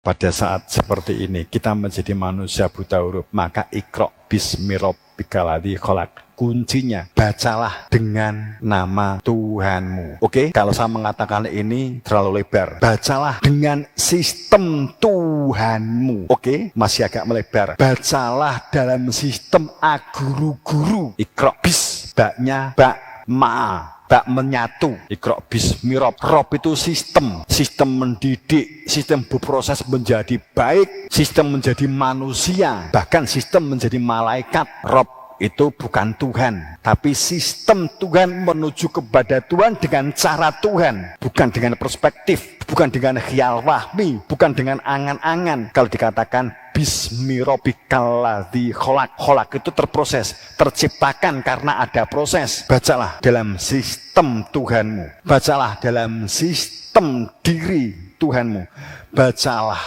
Pada saat seperti ini kita menjadi manusia buta huruf, maka Iqra bismi rabbikal ladzi khalaq. Kuncinya, bacalah dengan nama Tuhanmu. Oke, kalau saya mengatakan ini terlalu lebar. Bacalah dengan sistem Tuhanmu. Oke, masih agak melebar. Bacalah dalam sistem aguru-guru. Iqra bis, baknya bak ma. Tak menyatu. Iqra bismi rabb. Rabb itu sistem mendidik, sistem berproses menjadi baik, sistem menjadi manusia, bahkan sistem menjadi malaikat. Rabb itu bukan Tuhan, tapi sistem Tuhan menuju kepada Tuhan dengan cara Tuhan, bukan dengan perspektif, bukan dengan khiyal wahmi, bukan dengan angan-angan. Kalau dikatakan bismi rabbikal ladzi khalaq, khalaq itu terproses, terciptakan karena ada proses. Bacalah dalam sistem Tuhanmu, bacalah dalam sistem diri Tuhanmu, bacalah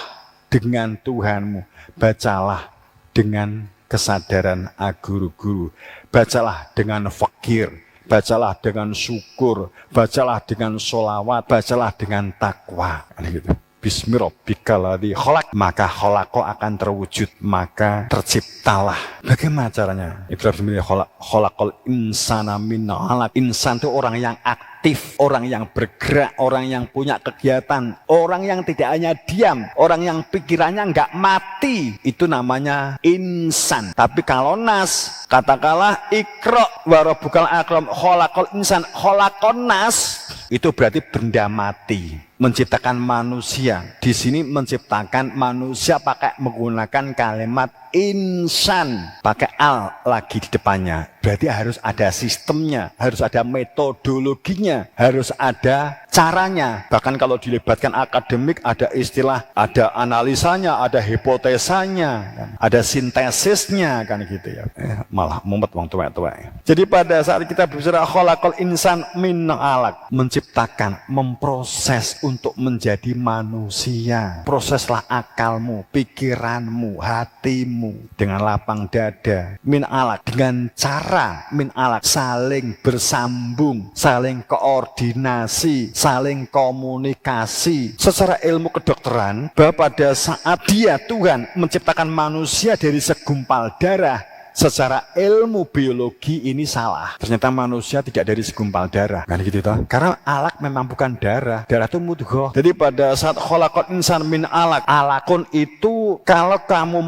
dengan Tuhanmu, bacalah dengan kesadaran aguru-guru, bacalah dengan fakir, bacalah dengan syukur, bacalah dengan sholawat, bacalah dengan takwa. Gitu. Bismi rabbikal ladzi khalaq, maka khalaqo akan terwujud, maka terciptalah. Bagaimana caranya? Iqra bismi khalaqal insana min 'alaq. Insan itu orang yang aktif, orang yang bergerak, orang yang punya kegiatan, orang yang tidak hanya diam, orang yang pikirannya enggak mati. Itu namanya insan. Tapi kalau nas, katakanlah Iqra wa rabbukal akram khalaqal insan, khalaqon nas, itu berarti benda mati. Menciptakan manusia. Di sini menciptakan manusia pakai menggunakan kalimat insan, pakai al lagi di depannya. Berarti harus ada sistemnya, harus ada metodologinya, harus ada caranya. Bahkan kalau dilibatkan akademik, ada istilah, ada analisanya, ada hipotesanya, kan? Ada sintesisnya, kan gitu ya. Malah mumet wong tua-tua. Jadi pada saat kita berbicara khalaqal insan min 'alaq, menciptakan, memproses untuk menjadi manusia. Proseslah akalmu, pikiranmu, hatimu dengan lapang dada. Min 'alaq, dengan cara min 'alaq, saling bersambung, saling koordinasi, saling komunikasi. Secara ilmu kedokteran, bahwa pada saat dia Tuhan menciptakan manusia dari segumpal darah, secara ilmu biologi ini salah. Ternyata manusia tidak dari segumpal darah, kan gitu toh? Karena alaq memang bukan darah. Darah itu mudghah. Jadi pada saat khalaqal insan min 'alaq, alaqun itu kalau kamu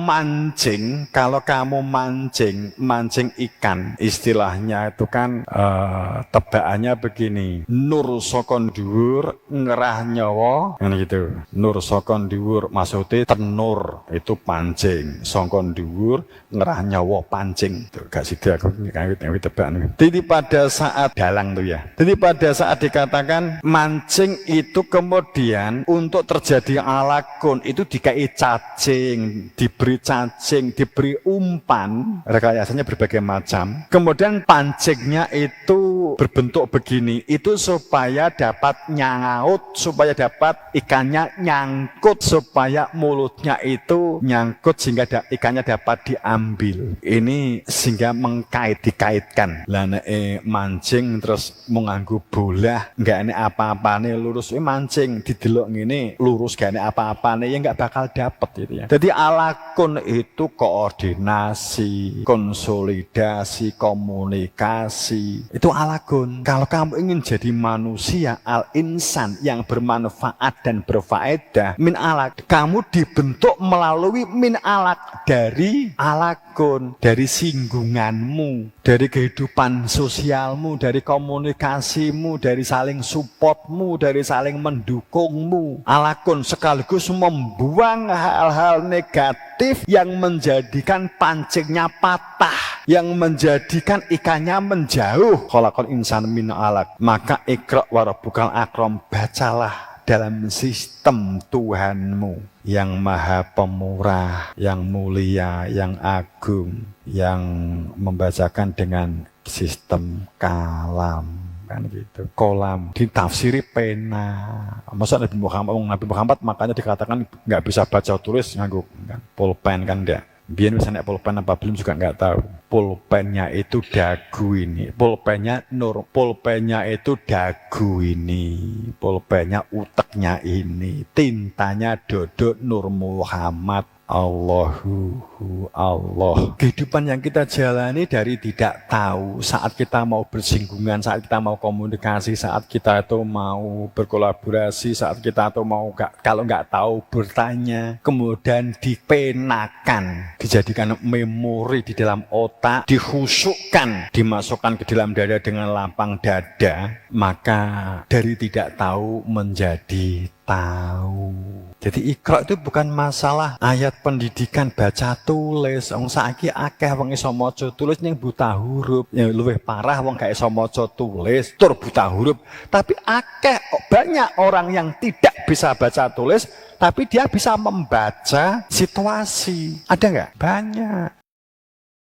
mancing ikan, istilahnya itu kan tebakannya begini. Nur sokon dhuwur ngerah nyawa, kan gitu. Nur sokon dhuwur maksudnya tenur itu pancing, sokon dhuwur ngerah nyawa pancing. Tuh, gak sida aku kawit tebak. Jadi pada saat dalang tuh ya. Jadi pada saat dikatakan mancing itu kemudian untuk terjadi alakun itu dikai cacing, diberi cacing, diberi umpan, rekayasanya berbagai macam. Kemudian pancingnya itu berbentuk begini, itu supaya dapat nyangaut, supaya dapat ikannya nyangkut, supaya mulutnya itu nyangkut sehingga ikannya dapat diambil. Ini sehingga dikaitkan. Lah nek mancing terus menganggo bolah, enggak ene apa-apane lurus mancing didelok ngene lurus gak ene apa-apane ya enggak bakal dapet gitu ya. Jadi alakun itu koordinasi, konsolidasi, komunikasi. Itu alakun. Kalau kamu ingin jadi manusia al-insan yang bermanfaat dan berfaedah, min alak, kamu dibentuk melalui min alak, dari alakun, dari singgunganmu, dari kehidupan sosialmu, dari komunikasimu, dari saling supportmu, dari saling mendukungmu. Alakun sekaligus membuang hal-hal negatif yang menjadikan pancingnya patah, yang menjadikan ikannya menjauh. Khalaqal insana min 'alaq, maka Iqra wa rabbukal akram, bacalah dalam sistem Tuhanmu yang maha pemurah, yang mulia, yang agung, yang membacakan dengan sistem kalam, kan gitu. Kolam ditafsiri pena. Masa Nabi Muhammad makanya dikatakan nggak bisa baca tulis nganggo kan pulpen kan enggak. Biar misalnya pulpen apa belum juga nggak tahu. Pulpennya itu dagu ini. Pulpennya itu dagu ini. Pulpennya uteknya ini. Tintanya Dodot Nur Muhammad. Allahu Allah. Kehidupan yang kita jalani dari tidak tahu, saat kita mau bersinggungan, saat kita mau komunikasi, saat kita itu mau berkolaborasi, saat kita itu mau kalau nggak tahu bertanya, kemudian dipenakan, dijadikan memori di dalam otak, dihusukkan, dimasukkan ke dalam dada dengan lapang dada, maka dari tidak tahu menjadi tahu. Jadi Iqra itu bukan masalah ayat pendidikan baca tulis. Wong saiki akeh wong iso maca tulis ning buta huruf. Ya luwih parah wong gak iso maca tulis tur buta huruf. Tapi akeh banyak orang yang tidak bisa baca tulis tapi dia bisa membaca situasi. Ada nggak? Banyak.